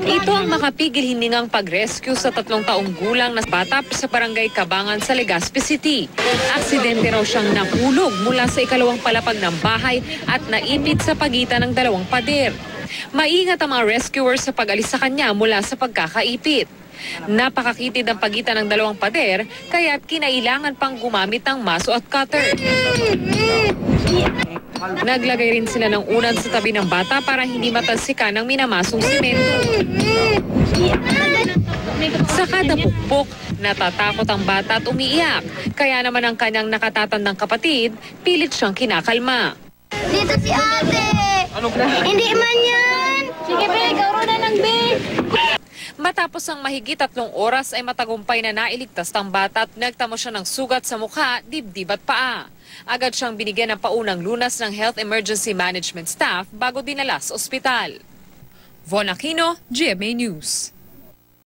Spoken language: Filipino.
Ito ang makapigil hiningang pag-rescue sa 3 taong gulang na bata sa barangay Cabangan sa Legazpi City. Aksidente raw siyang nahulog mula sa ikalawang palapag ng bahay at naipit sa pagitan ng 2 pader. Maingat ang mga rescuers sa pag-alis sa kanya mula sa pagkakaipit. Napakakitid ang pagitan ng 2 pader kaya't kinailangan pang gumamit ng maso at cutter. Naglagay rin sila ng unan sa tabi ng bata para hindi matalsikan ng minamasong simento. Sa kada pukpok, natatakot ang bata at umiiyak. Kaya naman ang kanyang nakatatandang kapatid, pilit siyang kinakalma. Dito si ate! Hindi man yan! Sige, be, gawro na ng be! Matapos ang mahigit 3 oras ay matagumpay na nailigtas ang bata at nagtamo siya ng sugat sa mukha, dibdib at paa. Agad siyang binigyan ng paunang lunas ng Health Emergency Management staff bago dinala sa ospital. Von Aquino, GMA News.